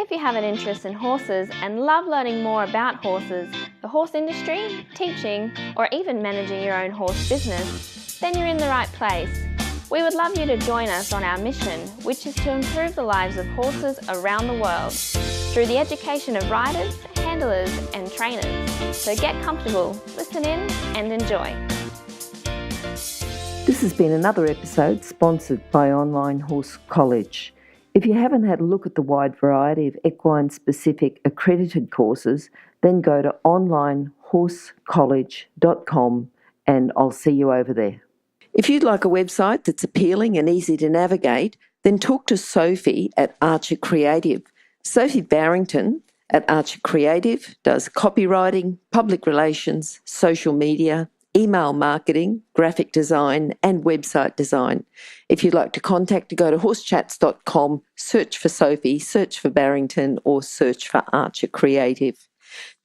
If you have an interest in horses and love learning more about horses, the horse industry, teaching, or even managing your own horse business, then you're in the right place. We would love you to join us on our mission, which is to improve the lives of horses around the world through the education of riders, handlers, and trainers. So get comfortable, listen in, and enjoy. This has been another episode sponsored by Online Horse College. If you haven't had a look at the wide variety of equine-specific accredited courses, then go to onlinehorsecollege.com and I'll see you over there. If you'd like a website that's appealing and easy to navigate, then talk to Sophie at Archer Creative. Sophie Barrington at Archer Creative does copywriting, public relations, social media, email marketing, graphic design, and website design. If you'd like to contact her, go to horsechats.com, search for Sophie, search for Barrington, or search for Archer Creative.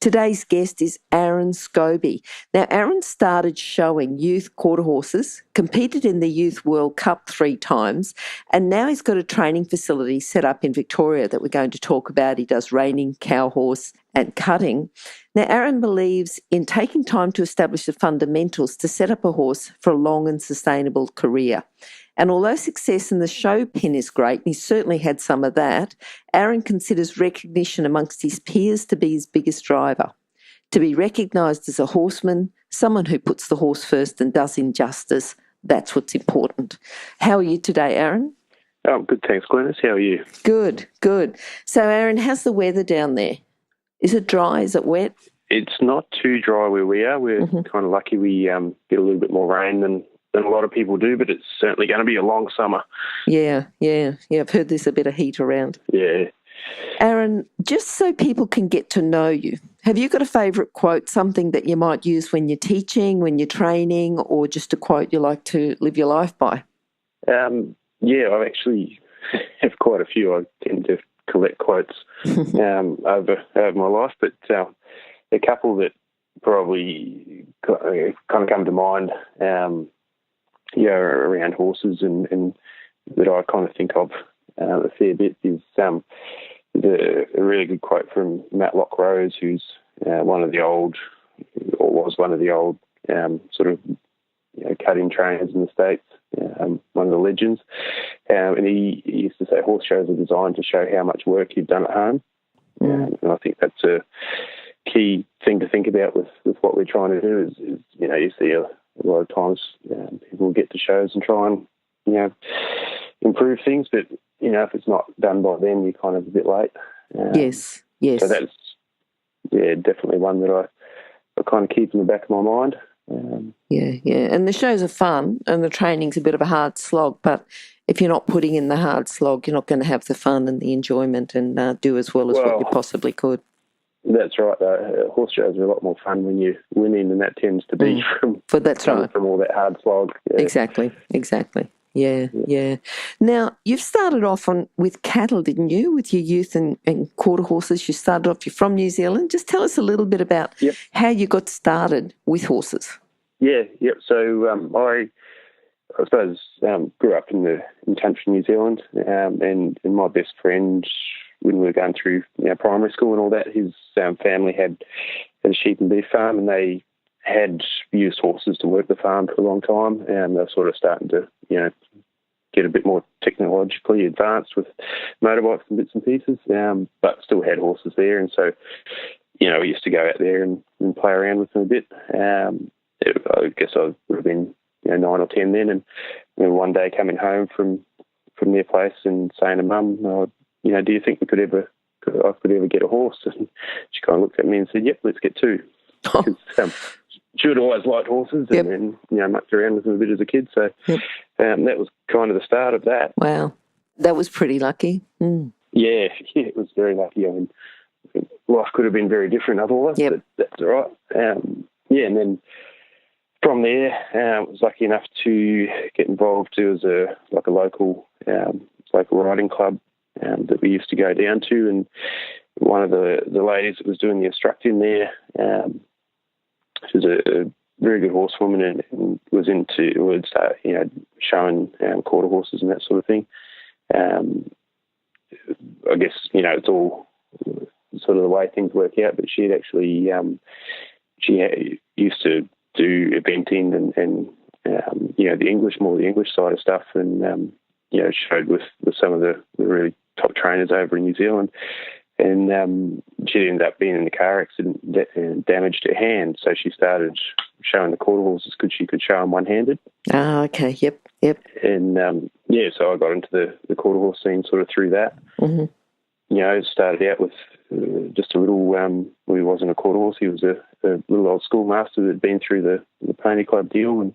Today's guest is Aaron Scobie. Now, Aaron started showing youth quarter horses, competed in the Youth World Cup 3 times, and now he's got a training facility set up in Victoria that we're going to talk about. He does reining, cow horse, and cutting. Now, Aaron believes in taking time to establish the fundamentals to set up a horse for a long and sustainable career. And although success in the show pen is great, and he's certainly had some of that, Aaron considers recognition amongst his peers to be his biggest driver. To be recognised as a horseman, someone who puts the horse first and does him justice, that's what's important. How are you today, Aaron? Oh, good, thanks, Glenys. How are you? Good, good. So, Aaron, how's the weather down there? Is it dry? Is it wet? It's not too dry where we are. We're kind of lucky we get a little bit more rain than a lot of people do, but it's certainly going to be a long summer. Yeah. I've heard there's a bit of heat around. Yeah. Aaron, just so people can get to know you, have you got a favourite quote, something that you might use when you're teaching, when you're training, or just a quote you like to live your life by? Yeah, I actually have quite a few. I tend to collect quotes over my life, but a couple that probably kind of come to mind, around horses and that I kind of think of a fair bit is a really good quote from Matt Lockrose, who's was one of the old cutting trainers in the States, one of the legends. And he used to say horse shows are designed to show how much work you've done at home. And I think that's a key thing to think about with what we're trying to do is you see a lot of times people get to shows and try and, improve things, but, if it's not done by then, you're kind of a bit late. Yes. So that's, definitely one that I kind of keep in the back of my mind. And the shows are fun and the training's a bit of a hard slog, but if you're not putting in the hard slog, you're not going to have the fun and the enjoyment and do as well as what you possibly could. That's right. Horse shows are a lot more fun when you're winning, and that tends to be from all that hard slog. Yeah. Exactly. Yeah. Now, you've started off with cattle, didn't you, with your youth and quarter horses? You started off, you're from New Zealand. Just tell us a little bit about how you got started with horses. Yeah. So I suppose grew up in country New Zealand, and my best friend, when we were going through primary school and all that, his family had a sheep and beef farm, and they had used horses to work the farm for a long time, and they're sort of starting to get a bit more technologically advanced with motorbikes and bits and pieces, but still had horses there. And so we used to go out there and play around with them a bit. I guess I would have been 9 or 10 then, and one day coming home from their place and saying to Mum, do you think I could ever get a horse? And she kind of looked at me and said, "Yep, let's get 2." Because she had always liked horses and mucked around with them a bit as a kid. So that was kind of the start of that. Wow. That was pretty lucky. Yeah, it was very lucky. I mean, I think life could have been very different otherwise, but that's all right. And then from there, I was lucky enough to get involved. There was a local riding club that we used to go down to, and one of the ladies that was doing the instructing there, she was a very good horsewoman and would start showing quarter horses and that sort of thing. I guess it's all sort of the way things work out, but she had actually used to do eventing and the English side of stuff, and showed with some of the really top trainers over in New Zealand. And she ended up being in a car accident and damaged her hand, so she started showing the quarter horses because she could show them one-handed. Ah, okay, yep. And so I got into the quarter horse scene sort of through that. Mm-hmm. Started out with just a little. He wasn't a quarter horse; he was a little old schoolmaster that had been through the pony club deal, and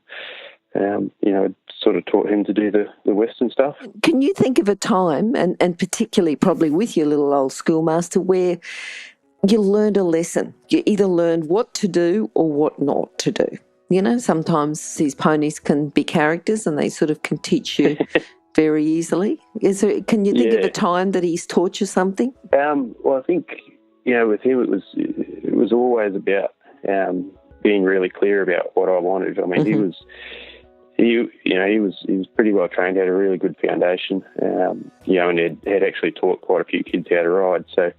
sort of taught him to do the Western stuff. Can you think of a time, and particularly probably with your little old schoolmaster, where you learned a lesson? You either learned what to do or what not to do. Sometimes these ponies can be characters and they sort of can teach you very easily. Can you think of a time that he's taught you something? Well, I think, with him it was always about being really clear about what I wanted. I mean, mm-hmm. He was pretty well trained, had a really good foundation, and had actually taught quite a few kids how to ride. So,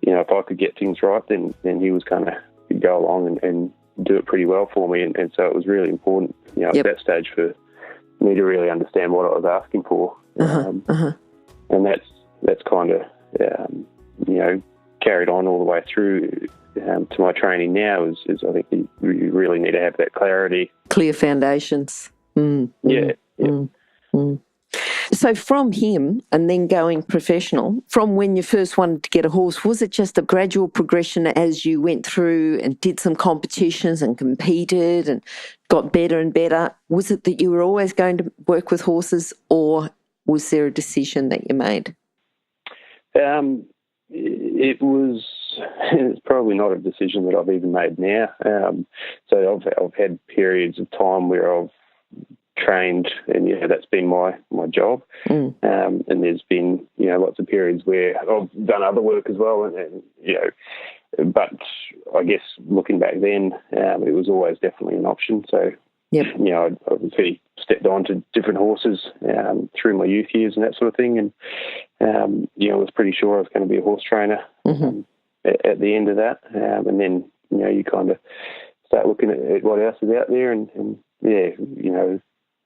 if I could get things right, then he was kind of go along and do it pretty well for me. And so it was really important, at that stage for me to really understand what I was asking for. And that's kind of, carried on all the way through to my training now is I think you really need to have that clarity. Clear foundations. So from him and then going professional, from when you first wanted to get a horse, was it just a gradual progression as you went through and did some competitions and competed and got better and better? Was it that you were always going to work with horses, or was there a decision that you made? It's probably not a decision that I've even made now. So I've had periods of time where I've trained, and that's been my job. And there's been lots of periods where I've done other work as well, but I guess looking back then, it was always definitely an option. So I obviously stepped on to different horses through my youth years and that sort of thing, and I was pretty sure I was going to be a horse trainer at the end of that, and then you kind of start looking at what else is out there, and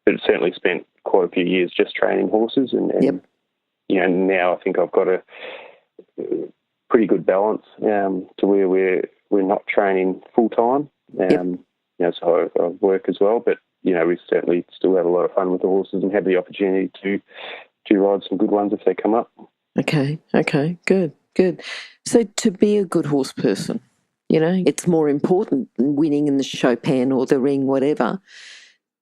but certainly spent quite a few years just training horses, and now I think I've got a pretty good balance to where we're not training full time. So I work as well, but we certainly still have a lot of fun with the horses and have the opportunity to ride some good ones if they come up. Okay, good. So to be a good horse person, it's more important than winning in the Chopin or the ring, whatever.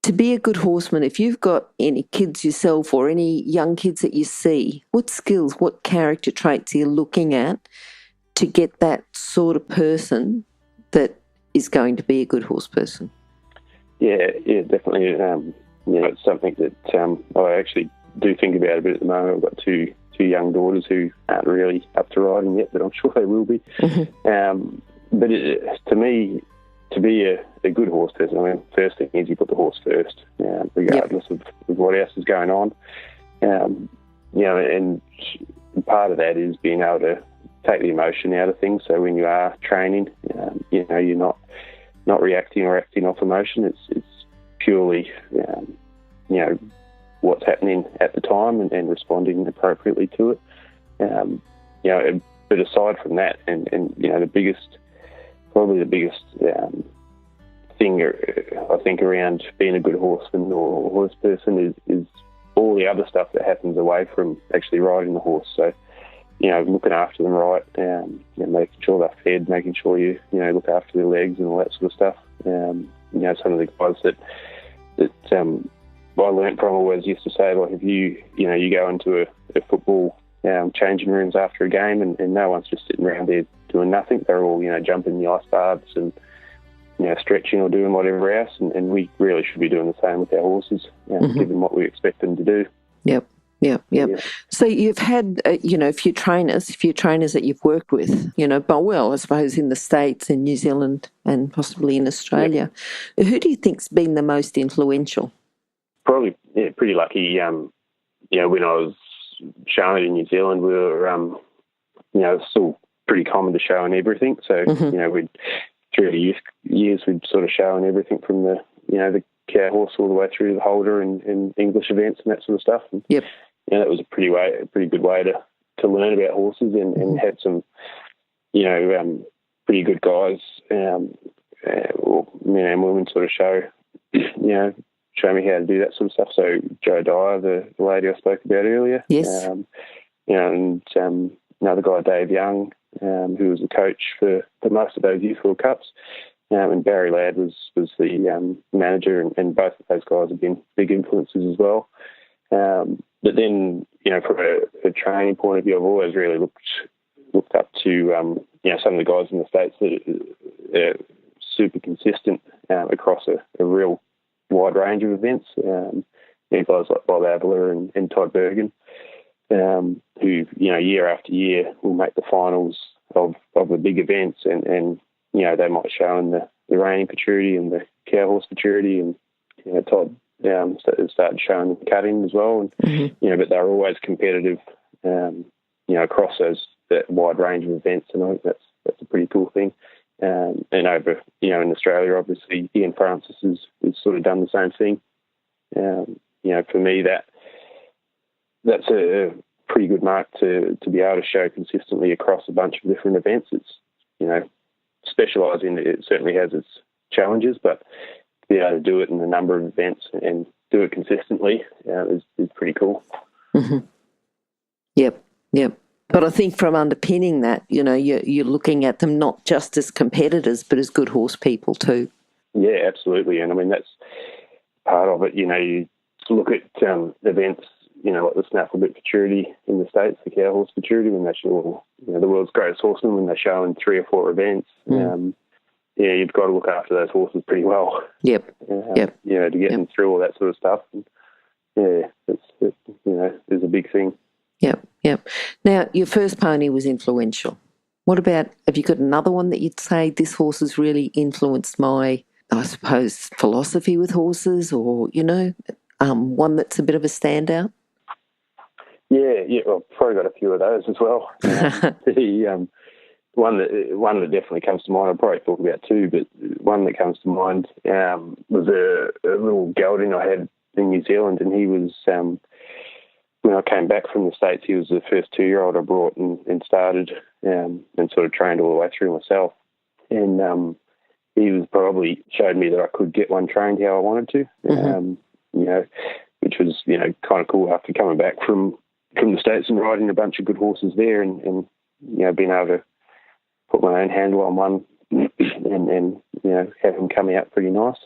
To be a good horseman, if you've got any kids yourself or any young kids that you see, what skills, what character traits are you looking at to get that sort of person that is going to be a good horse person? Yeah, definitely. It's something that I actually do think about a bit at the moment. I've got two young daughters who aren't really up to riding yet, but I'm sure they will be. But to me, to be a good horse person, I mean, first thing is you put the horse first, regardless of what else is going on. And part of that is being able to take the emotion out of things. So when you are training, you're not reacting or acting off emotion. It's purely, what's happening at the time and responding appropriately to it. But aside from that, and the biggest thing I think around being a good horseman or horse person is all the other stuff that happens away from actually riding the horse. So, looking after them right, making sure they're fed, making sure you look after their legs and all that sort of stuff. Some of the guys that I learnt from always used to say, like, if you go into a football changing rooms after a game and no one's just sitting around there doing nothing, they're all jumping the ice baths and stretching or doing whatever else, and we really should be doing the same with our horses, given what we expect them to do. Yep. So you've had, a few trainers that you've worked with, I suppose in the States, in New Zealand and possibly in Australia. Yep. Who do you think's been the most influential? Probably, pretty lucky. When I was showing it in New Zealand, we were, still pretty common to show in everything. So, we'd through the years we'd sort of show in everything from the cow horse all the way through to the holder and English events and that sort of stuff. And, that was a pretty good way to learn about horses and had some, pretty good guys, men and women sort of show me how to do that sort of stuff. So Jo Dyer, the lady I spoke about earlier. Yes. And another guy, Dave Young, who was the coach for most of those Youth World Cups. And Barry Ladd was the manager, and both of those guys have been big influences as well. But then, from a training point of view, I've always really looked up to, some of the guys in the States that are super consistent across a real wide range of events. Guys like Bob Abler and Todd Bergen, who, year after year will make the finals of the big events, and they might show in the reining futurity and the cow horse futurity, and Todd started showing the cutting as well, and but they're always competitive, across that wide range of events, and I think that's a pretty cool thing. And over in Australia, obviously Ian Francis has sort of done the same thing. For me that's a pretty good mark to be able to show consistently across a bunch of different events. It's specialising, it certainly has its challenges, but to be able to do it in a number of events and do it consistently is pretty cool. Yep. But I think from underpinning that, you're looking at them not just as competitors, but as good horse people too. Yeah, absolutely. And I mean, that's part of it. You look at events, like the Snafflebit Futurity in the States, the cow horse futurity, when they show, the world's greatest horseman, when they show in 3 or 4 events. You've got to look after those horses pretty well. Yep. To get them through all that sort of stuff. And, it's a big thing. Yep. Now, your first pony was influential. What about, have you got another one that you'd say this horse has really influenced my, I suppose, philosophy with horses, or, one that's a bit of a standout? Yeah, well, I've probably got a few of those as well. The one that definitely comes to mind, I'll probably talk about 2, but one that comes to mind was a little gelding I had in New Zealand, and he was, when I came back from the States, he was the first 2-year-old I brought and started and sort of trained all the way through myself. And he was probably showed me that I could get one trained how I wanted to, which was, kind of cool after coming back from the States and riding a bunch of good horses there and being able to put my own handle on one and have him come out pretty nice.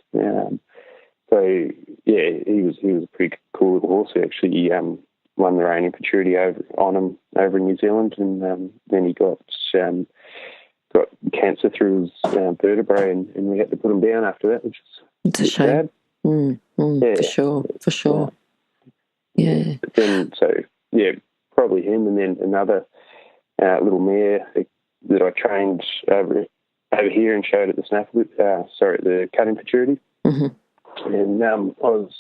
So, he was a pretty cool little horse. He actually won the reining futurity over in New Zealand, and then he got cancer through his vertebrae, and we had to put him down after that, which is a shame. Sad. For sure. Yeah. But then, probably him, and then another little mare that I trained over here and showed at the cutting futurity. And I was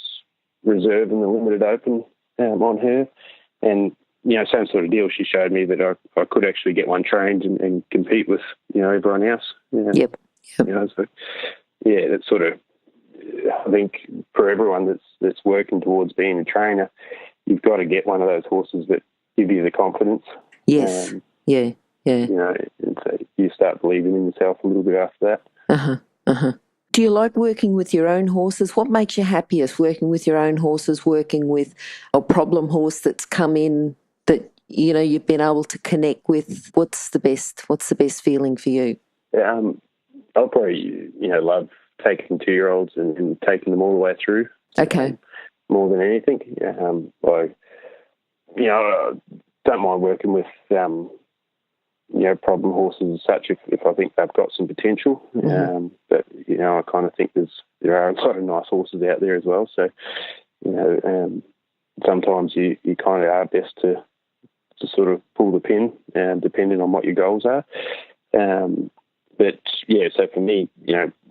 reserve in the limited open on her, and same sort of deal. She showed me that I could actually get one trained and compete with everyone else. Yep. That's sort of, I think for everyone that's working towards being a trainer, you've got to get one of those horses that give you the confidence. Yes. Yeah. And so you start believing in yourself a little bit after that. Do you like working with your own horses? What makes you happiest, working with your own horses, working with a problem horse that's come in that, you've been able to connect with? What's the best feeling for you? I'll probably, love taking 2-year-olds and taking them all the way through. Okay. More than anything. I don't mind working with, problem horses as such if I think they've got some potential. But, I kind of think there are a lot of nice horses out there as well. So, sometimes you kind of are best to sort of pull the pin, depending on what your goals are. So for me,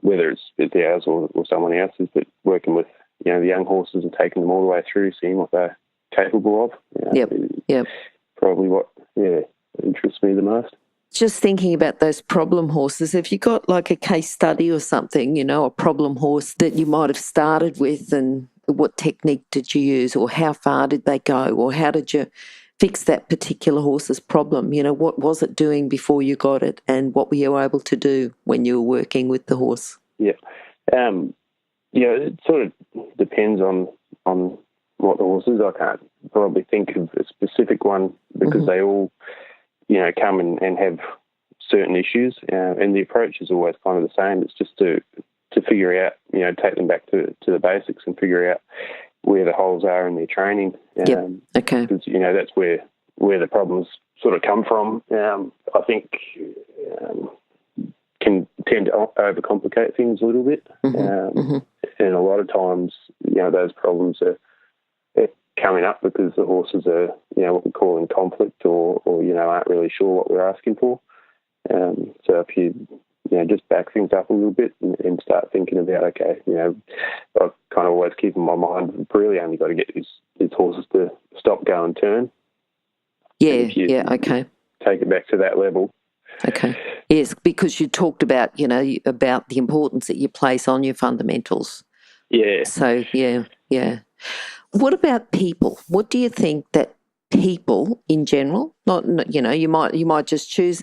whether it's ours or someone else's, but working with, the young horses and taking them all the way through, seeing what they're capable of. Yep. Probably what, interests me the most. Just thinking about those problem horses, have you got like a case study or something, a problem horse that you might have started with, and what technique did you use, or how far did they go, or how did you fix that particular horse's problem? What was it doing before you got it, and what were you able to do when you were working with the horse? Yeah. It sort of depends on what the horse is. I can't probably think of a specific one because they all, come and have certain issues, and the approach is always kind of the same. It's just to figure out, take them back to the basics and figure out where the holes are in their training. Okay. Because, that's where the problems sort of come from. I think can tend to overcomplicate things a little bit. And a lot of times, those problems are coming up because the horses are, what we call in conflict or aren't really sure what we're asking for. So if you, just back things up a little bit and start thinking about, okay, I kind of always keep in my mind, we've really only got to get these horses to stop, go and turn. Okay. Take it back to that level. Okay. Yes, because you talked about, about the importance that you place on your fundamentals. Yeah. So, yeah. What about people? What do you think that people in general, you might just choose,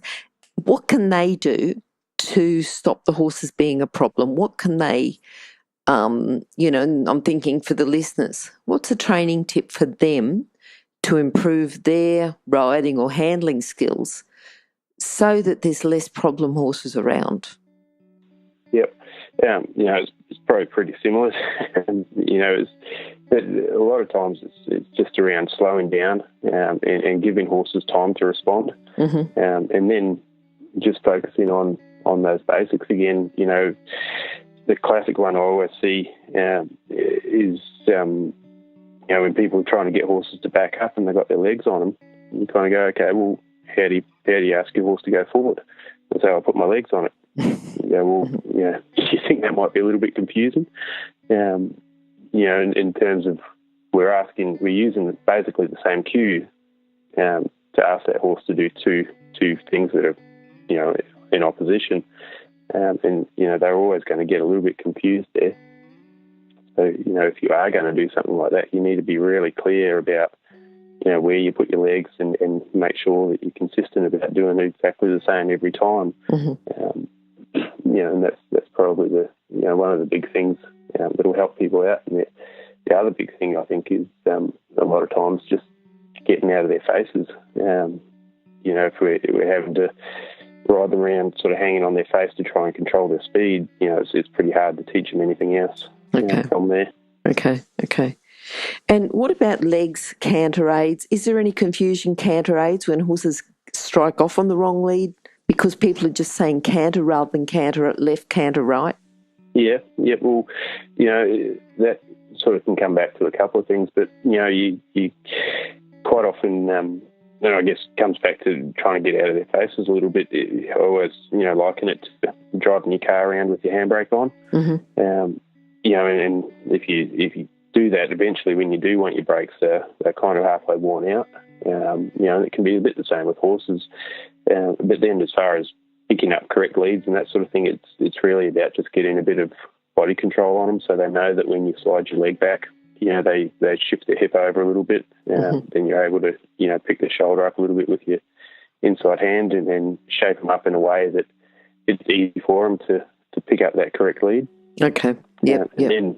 what can they do to stop the horses being a problem? What can they, I'm thinking for the listeners, what's a training tip for them to improve their riding or handling skills so that there's less problem horses around? Yep. It's probably pretty similar. A lot of times it's just around slowing down and giving horses time to respond, and then just focusing on those basics again. The classic one I always see is when people are trying to get horses to back up and they've got their legs on them, you kind of go, okay, well, how do you ask your horse to go forward? And say, I'll put my legs on it. You think that might be a little bit confusing. In terms of we're using basically the same cue to ask that horse to do two things that are, in opposition. And they're always going to get a little bit confused there. So, if you are going to do something like that, you need to be really clear about, where you put your legs and make sure that you're consistent about doing exactly the same every time. And that's probably one of the big things that will help people out. And the other big thing I think is a lot of times just getting out of their faces. If we're having to ride them around sort of hanging on their face to try and control their speed, it's pretty hard to teach them anything else from there. Okay. And what about legs, canter aids? Is there any confusion, canter aids, when horses strike off on the wrong lead because people are just saying canter rather than canter at left, canter right? Yeah. Well, that sort of can come back to a couple of things, but, you quite often, I guess comes back to trying to get out of their faces a little bit. I always, liken it to driving your car around with your handbrake on. And if you do that, eventually when you do want your brakes, they're kind of halfway worn out. And it can be a bit the same with horses. But then as far as picking up correct leads and that sort of thing, it's really about just getting a bit of body control on them so they know that when you slide your leg back, they shift their hip over a little bit. Then you're able to, pick their shoulder up a little bit with your inside hand and then shape them up in a way that it's easy for them to pick up that correct lead. Okay. And then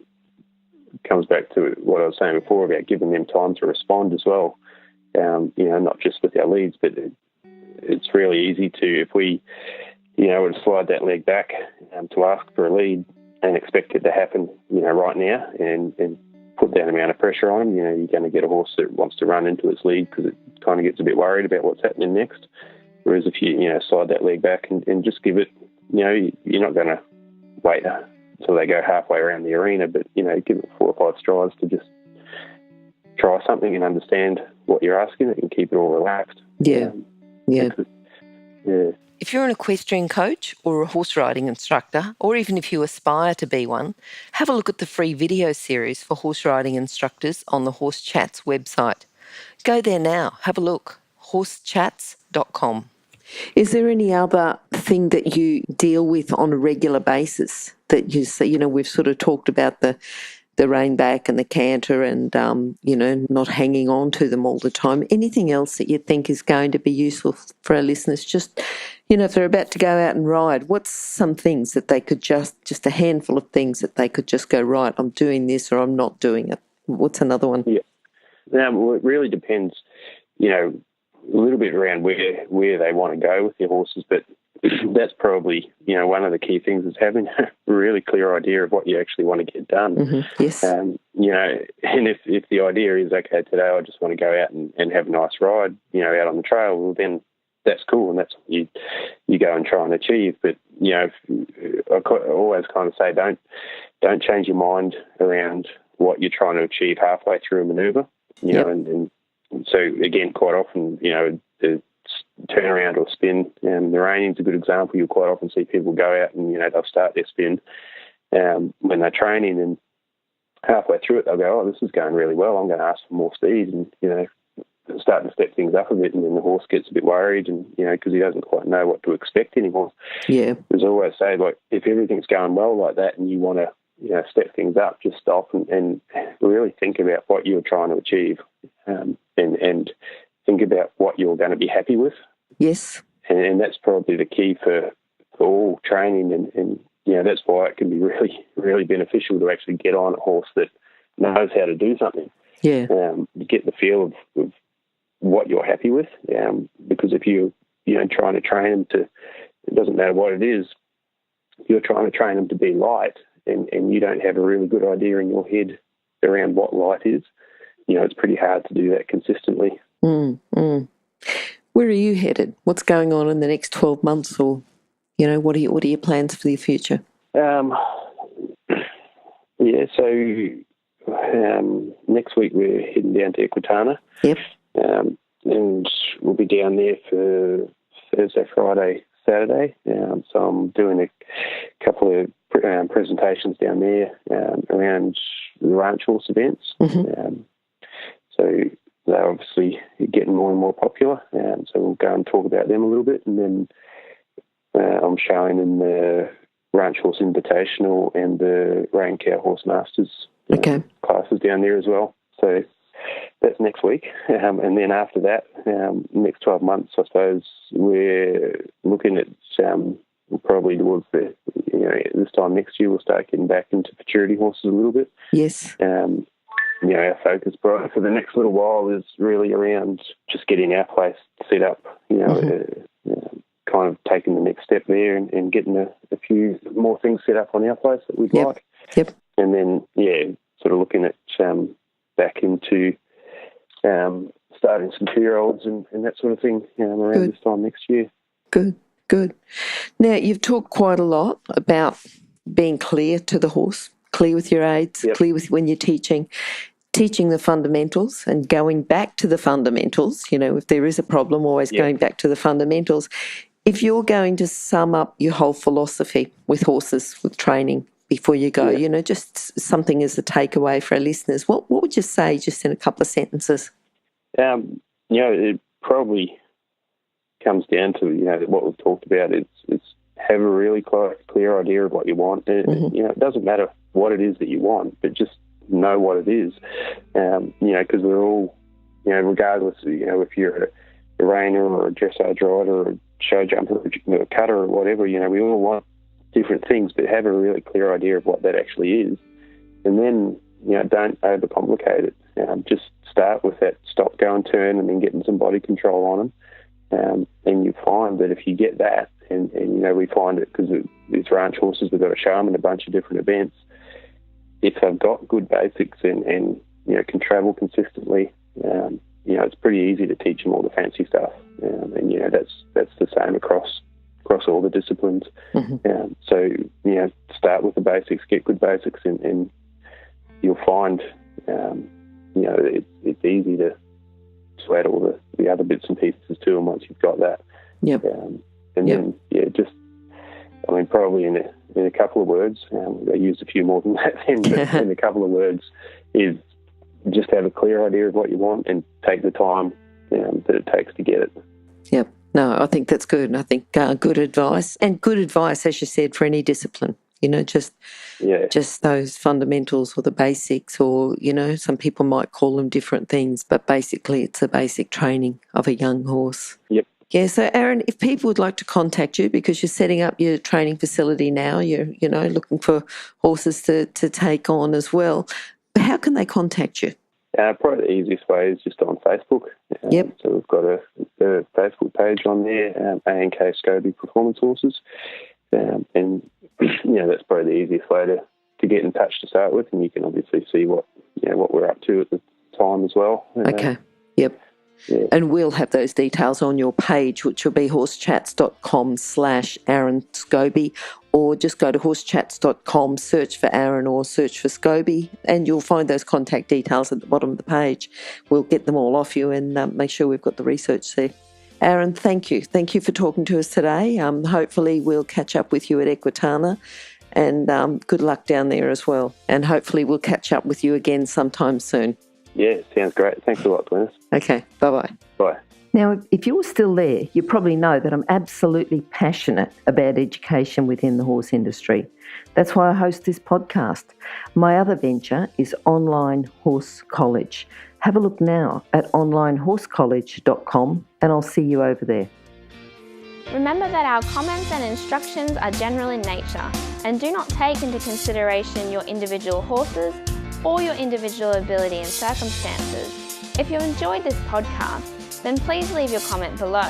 it comes back to what I was saying before about giving them time to respond as well. Not just with our leads, but it's really easy to, if we, were to slide that leg back to ask for a lead and expect it to happen, right now and put that amount of pressure on them, you're going to get a horse that wants to run into its lead because it kind of gets a bit worried about what's happening next. Whereas if you, slide that leg back and just give it, you're not going to wait until they go halfway around the arena, but, give it 4 or 5 strides to just try something and understand what you're asking and keep it all relaxed. Yeah. If you're an equestrian coach or a horse riding instructor, or even if you aspire to be one, have a look at the free video series for horse riding instructors on the Horse Chats website. Go there now, have a look, horsechats.com. Is there any other thing that you deal with on a regular basis that you say, we've sort of talked about the rein back and the canter and, not hanging on to them all the time. Anything else that you think is going to be useful for our listeners? Just, if they're about to go out and ride, what's some things that they could just a handful of things that they could just go, right, I'm doing this or I'm not doing it? What's another one? Yeah. Well, it really depends, a little bit around where they want to go with their horses, but that's probably, one of the key things is having a really clear idea of what you actually want to get done. Mm-hmm. Yes. And if the idea is, okay, today I just want to go out and have a nice ride, out on the trail, well, then that's cool, and that's what you go and try and achieve. But, I always kind of say don't change your mind around what you're trying to achieve halfway through a manoeuvre, Yep. and so, again, quite often, the turnaround or spin, the reigning's a good example. You'll quite often see people go out and, they'll start their spin when they're training, and halfway through it, they'll go, oh, this is going really well, I'm going to ask for more speed, and, starting to step things up a bit, and then the horse gets a bit worried, and, because he doesn't quite know what to expect anymore. Yeah. As I always say, like, if everything's going well like that and you want to, step things up, just stop and really think about what you're trying to achieve, and think about what you're going to be happy with. Yes. And that's probably the key for all training, and that's why it can be really, really beneficial to actually get on a horse that knows how to do something. Yeah. You get the feel of what you're happy with, because if you're trying to train them to, it doesn't matter what it is, you're trying to train them to be light, and you don't have a really good idea in your head around what light is, it's pretty hard to do that consistently. Where are you headed? What's going on in the next 12 months, or, what are your plans for the future? Next week we're heading down to Equitana. Yep. And we'll be down there for Thursday, Friday, Saturday. So I'm doing a couple of presentations down there around the ranch horse events. Mm-hmm. So they're obviously getting more and more popular. So we'll go and talk about them a little bit. And then I'm showing in the Ranch Horse Invitational and the Rein Cow Horse Masters classes down there as well. So that's next week. And then after that, next 12 months, I suppose, we're looking at probably towards this time next year, we'll start getting back into futurity horses a little bit. Yes. Our focus for the next little while is really around just getting our place set up, kind of taking the next step there and getting a few more things set up on our place that we'd like. Yep. And then, sort of looking at back into starting some 2-year-olds and that sort of thing around this time next year. Good. Now, you've talked quite a lot about being clear to the horse, clear with your aids, clear with when you're teaching the fundamentals and going back to the fundamentals. If there is a problem, always going back to the fundamentals. If you're going to sum up your whole philosophy with horses, with training before you go, just something as a takeaway for our listeners, what would you say just in a couple of sentences? It probably comes down to, what we've talked about. It's have a really clear idea of what you want. It doesn't matter what it is that you want, but just know what it is. Because we're all, regardless, if you're a reiner or a dressage rider or a show jumper or a cutter or whatever, we all want different things, but have a really clear idea of what that actually is. And then, don't overcomplicate it. Just start with that stop, go and turn, and then getting some body control on them. And you find that if you get that, and we find it because these ranch horses, we've got to show them in a bunch of different events. If they've got good basics and can travel consistently, it's pretty easy to teach them all the fancy stuff. And that's the same across all the disciplines. Mm-hmm. So start with the basics, get good basics, and you'll find it's easy to add all the other bits and pieces to them once you've got that. Yep. Then probably in a couple of words, I used a few more than that then, but in a couple of words is just have a clear idea of what you want and take the time that it takes to get it. Yep. No, I think that's good. And I think good advice, and good advice, as you said, for any discipline. Just those fundamentals or the basics, or, some people might call them different things, but basically it's a basic training of a young horse. Yep. Yeah, so Aaron, if people would like to contact you because you're setting up your training facility now, you're, looking for horses to take on as well, how can they contact you? Probably the easiest way is just on Facebook. Yep. So we've got a Facebook page on there, A&K Scobie Performance Horses. And that's probably the easiest way to get in touch to start with, and you can obviously see what we're up to at the time as well. Okay. Yep. Yeah. And we'll have those details on your page, which will be horsechats.com/Aaron Scobie, or just go to horsechats.com, search for Aaron or search for Scobie, and you'll find those contact details at the bottom of the page. We'll get them all off you and make sure we've got the research there. Aaron, thank you. Thank you for talking to us today. Hopefully we'll catch up with you at Equitana, and good luck down there as well. And hopefully we'll catch up with you again sometime soon. Yeah, sounds great. Thanks a lot, Glenys. Okay, bye-bye. Bye. Now, if you're still there, you probably know that I'm absolutely passionate about education within the horse industry. That's why I host this podcast. My other venture is Online Horse College. Have a look now at onlinehorsecollege.com, and I'll see you over there. Remember that our comments and instructions are general in nature and do not take into consideration your individual horses or your individual ability and circumstances. If you enjoyed this podcast, then please leave your comment below.